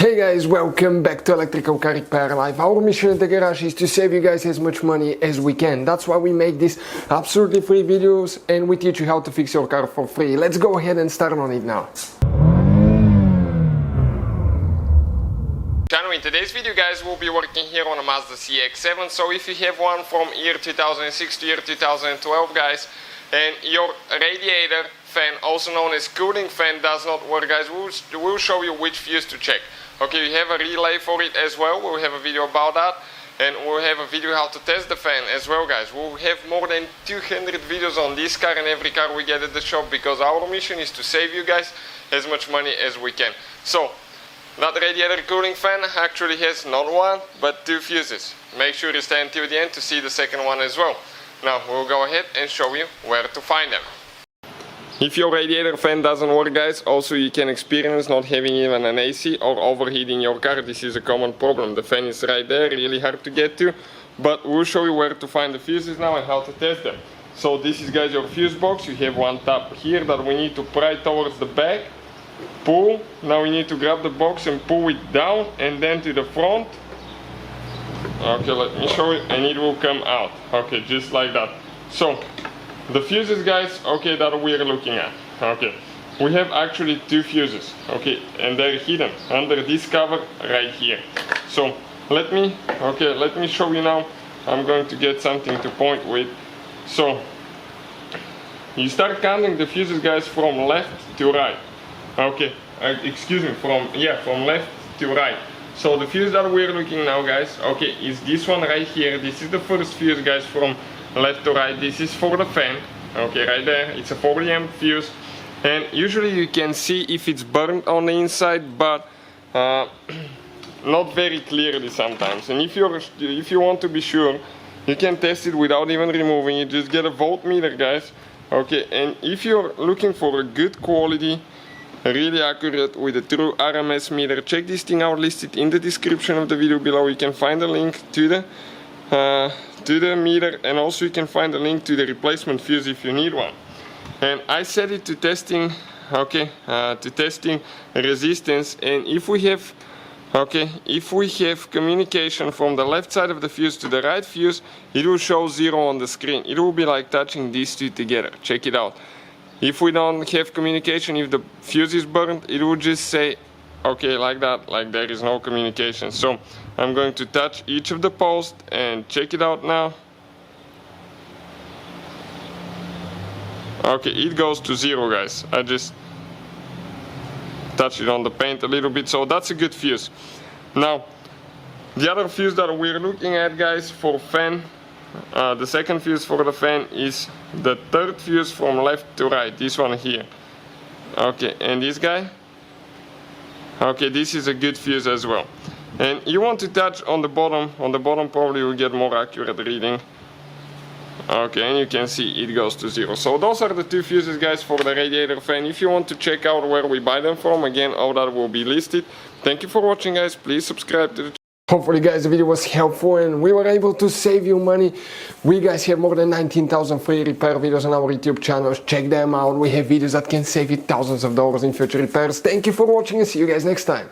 Hey guys, welcome back to Electrical Car Repair Live. Our mission in the garage is to save you guys as much money as we can. That's why we make these absolutely free videos and we teach you how to fix your car for free. Let's go ahead and start on it now. In today's video guys, we'll be working here on a Mazda CX-7. So if you have one from year 2006 to year 2012 guys, and your radiator fan, also known as cooling fan, does not work guys, we'll show you which fuse to check. Okay, we have a relay for it as well. We'll have a video about that, and we'll have a video how to test the fan as well guys. We'll have more than 200 videos on this car and every car we get at the shop, because our mission is to save you guys as much money as we can. So that radiator cooling fan actually has not one but two fuses. Make sure you stay until the end to see the second one as well. Now we'll go ahead and show you where to find them. If your radiator fan doesn't work guys, also you can experience not having even an AC or overheating your car. This is a common problem. The fan is right there, really hard to get to, but we'll show you where to find the fuses now and how to test them. So this is guys your fuse box. You have one tab here that we need to pry towards the back. Pull. Now we need to grab the box and pull it down and then to the front. Okay, let me show you, and it will come out. Okay, just like that. So the fuses guys, okay, that we're looking at. Okay, we have actually two fuses, okay, and they're hidden under this cover right here. So let me show you now. I'm going to get something to point with. So you start counting the fuses guys from left to right. Okay, excuse me, from left to right. So the fuse that we're looking now guys, okay, is this one right here. This is the first fuse guys, from left to right. This is for the fan, okay, right there. It's a 40 amp fuse, and usually you can see if it's burned on the inside, but not very clearly sometimes. And if you want to be sure, you can test it without even removing it. Just get a voltmeter guys, okay. And if you're looking for a good quality, really accurate with a true RMS meter, check this thing out, listed in the description of the video below. You can find a link to the meter, and also you can find a link to the replacement fuse if you need one. And I set it to testing, okay, to testing resistance. And if we have communication from the left side of the fuse to the right fuse, it will show 0 on the screen. It will be like touching these two together. Check it out. If we don't have communication, if the fuse is burned, it will just say, okay, like that, like there is no communication. So I'm going to touch each of the posts and check it out now. Okay, it goes to 0 guys. I just touched it on the paint a little bit, so that's a good fuse. Now the other fuse that we're looking at guys for fan, the second fuse for the fan, is the third fuse from left to right, this one here. Okay, and this guy, okay, this is a good fuse as well. And you want to touch on the bottom. On the bottom probably you'll get more accurate reading. Okay, and you can see it goes to 0. So those are the two fuses guys for the radiator fan. If you want to check out where we buy them from, again, all that will be listed. Thank you for watching guys. Please subscribe to the channel. Hopefully guys the video was helpful and we were able to save you money. We guys have more than 19,000 free repair videos on our YouTube channels. Check them out. We have videos that can save you thousands of dollars in future repairs. Thank you for watching and see you guys next time.